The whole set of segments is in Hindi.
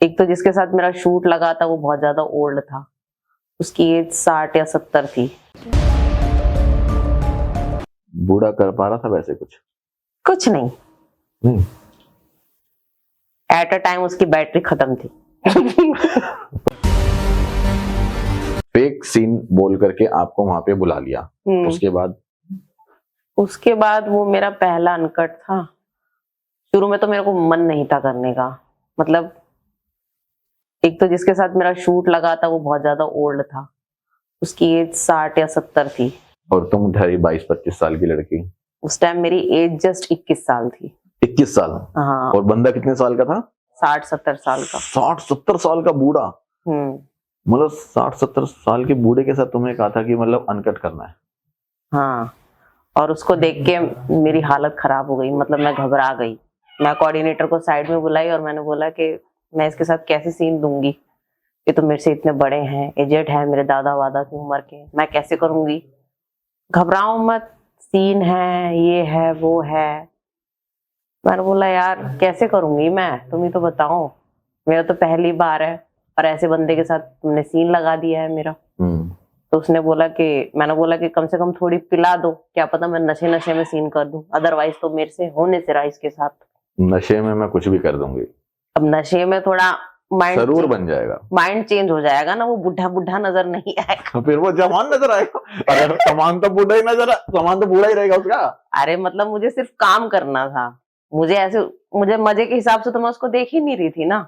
एक तो जिसके साथ मेरा शूट लगा था वो बहुत ज्यादा ओल्ड था, उसकी एज 60 या 70 थी। बूढ़ा कर पा रहा था वैसे कुछ नहीं, नहीं। एट अ टाइम उसकी बैटरी खत्म थी। फेक सीन बोल करके आपको वहां पे बुला लिया, उसके बाद वो मेरा पहला अनकट था। शुरू में तो मेरे को मन नहीं था करने का, मतलब एक तो जिसके साथ मेरा शूट लगा था वो बहुत ज्यादा ओल्ड था, उसकी एज 60 या 70 थी। और तुम ढाई 22-25 साल की लड़की। उस टाइम मेरी एज जस्ट 21 साल थी। 21 साल? हाँ। और बंदा कितने साल का था? 60-70 साल का। 60-70 साल का बूढ़ा? मतलब 60-70 साल के बूढ़े के साथ तुमने कहा था कि मतलब अनकट करना है? हाँ, और उसको देख के मेरी हालत खराब हो गई, मतलब मैं घबरा गई। मैं कोऑर्डिनेटर को साइड में बुलाई और मैंने बोला कि मैं इसके साथ कैसे सीन दूंगी, ये तो मेरे से इतने बड़े हैं, एजेड है, मेरे दादा वादा की उम्र के, मैं कैसे करूंगी। घबराओ मत, सीन है, ये है वो है। मैंने बोला यार कैसे करूंगी मैं, तुम ही तो बताओ, मेरा तो पहली बार है और ऐसे बंदे के साथ तुमने सीन लगा दिया है मेरा। तो उसने बोला कि, मैंने बोला कि कम से कम थोड़ी पिला दो, क्या पता मैं नशे नशे में सीन कर दूं, अदरवाइज तो मेरे से होने से रहा इसके साथ। नशे में मैं कुछ भी कर दूंगी। अब नशे में थोड़ा माइंड जरूर बन जाएगा, माइंड चेंज हो जाएगा ना, वो बुढ़ा बुढ़ा नजर नहीं आएगा। फिर वो जवान नजर आएगा। अगर सामान तो बूढ़ा ही नजर, सामान तो बूढ़ा ही रहेगा उसका। अरे मतलब मुझे सिर्फ काम करना था, मुझे मजे के हिसाब से तो मैं उसको देख ही नहीं रही थी ना,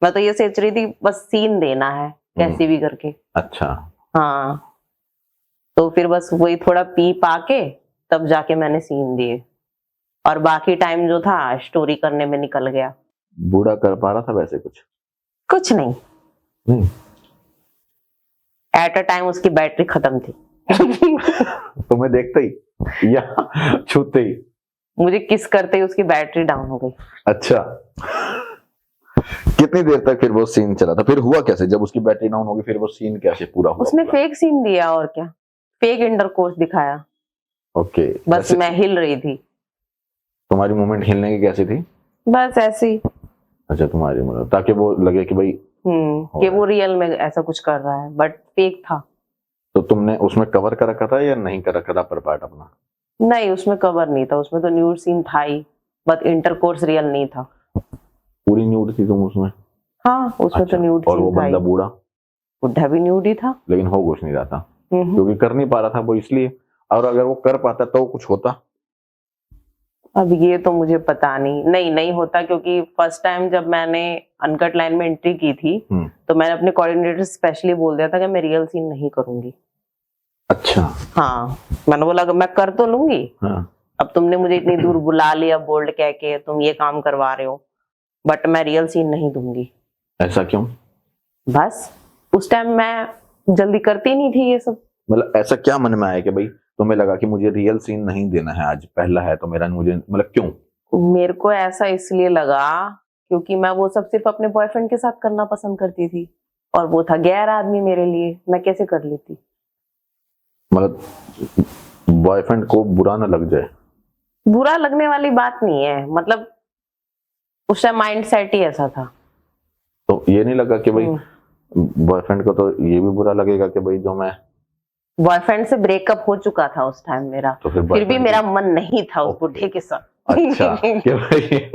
मैं तो ये सोच रही थी बस सीन देना है कैसे भी करके। अच्छा। हाँ, तो फिर बस वही थोड़ा पी पा के तब जाके मैंने सीन दिए, और बाकी टाइम जो था स्टोरी करने में निकल गया। बूढ़ा कर पा रहा था वैसे कुछ नहीं। एट अ टाइम उसकी बैटरी खत्म थी। तुम्हें देखते ही या छूते ही? मुझे किस करते ही उसकी बैटरी डाउन हो गई। अच्छा, कितनी देर तक फिर वो सीन चला था? फिर हुआ कैसे जब उसकी बैटरी डाउन हो गई, फिर वो सीन कैसे पूरा हुआ? उसने फेक सीन दिया, और क्या, फेक इंटरकोर्स दिखाया। ओके, बस मैं हिल रही थी। तुम्हारी मूवमेंट हिलने की कैसी थी? बस ऐसी। अच्छा, तुम्हारी मूवमेंट, ताकि वो लगे कि भाई कि वो रियल में ऐसा कुछ कर रहा है, बट फेक था। तो तुमने उसमें कवर कर रखा था या नहीं कर रखा था पर पार्ट अपना? नहीं, उसमें कवर नहीं था, उसमें तो न्यूड सीन था ही, बट इंटरकोर्स रियल नहीं था। पूरी न्यूड थी तुम उसमें? हाँ, उसमें अच्छा, तो न्यूड और सीन वो था। बंदा बूढ़ा? बुढ़ा भी न्यूड ही था, लेकिन हो कुछ नहीं रहा था क्योंकि कर नहीं पा रहा था वो, इसलिए। और अगर वो कर पाता तो कुछ होता? अब ये तो मुझे पता नहीं होता, क्योंकि फर्स्ट टाइम जब मैंने अनकट लाइन में एंट्री की थी तो मैंने अपने कोऑर्डिनेटर स्पेशली बोल दिया था कि मैं रियल सीन नहीं करूंगी। अच्छा। हाँ, मैंने बोला मैं कर तो लूंगी। हाँ। अब तुमने मुझे इतनी दूर बुला लिया बोल्ड कह के, तुम ये काम करवा रहे हो, बट मैं रियल सीन नहीं दूंगी। ऐसा क्यों? बस उस टाइम मैं जल्दी करती नहीं थी ये सब। मतलब ऐसा क्या मन में आया कि भाई तुम्हें लगा कि मुझे रियल सीन नहीं देना है, आज पहला है तो मेरा, मुझे मतलब क्यों? मेरे को ऐसा इसलिए लगा क्योंकि मैं वो सब सिर्फ अपने बॉयफ्रेंड के साथ करना पसंद करती थी, और वो था गैर आदमी मेरे लिए, मैं कैसे कर लेती। मतलब बॉयफ्रेंड को बुरा ना लग जाए? बुरा लगने वाली बात नहीं है, मतलब उस टाइम माइंड सेट ही ऐसा था। तो ये नहीं लगा कि भाई बॉयफ्रेंड को तो ये भी बुरा लगेगा कि भाई जो मैं, बॉयफ्रेंड से ब्रेकअप हो चुका था उस टाइम मेरा, तो फिर भी मेरा मन नहीं था उस बुढ़े के साथ। अच्छा, कि भाई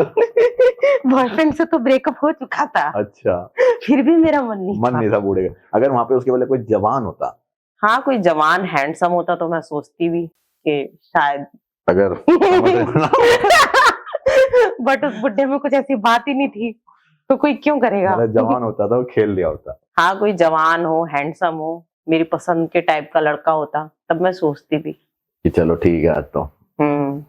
बॉयफ्रेंड से तो ब्रेकअप हो चुका था। अच्छा, फिर भी मेरा मन नहीं था बूढ़े का। अगर वहां पे उसके वाले कोई जवान होता? हाँ, कोई जवान हैंडसम होता तो मैं सोचती भी कि शायद, अगर बट उस बुढ़े में कुछ ऐसी बात ही नहीं थी, तो कोई क्यों करेगा। मतलब जवान होता था वो खेल लिया होता। हाँ, कोई जवान हो, हैंडसम हो, मेरी पसंद के टाइप का लड़का होता, तब मैं सोचती भी कि चलो ठीक है आज तो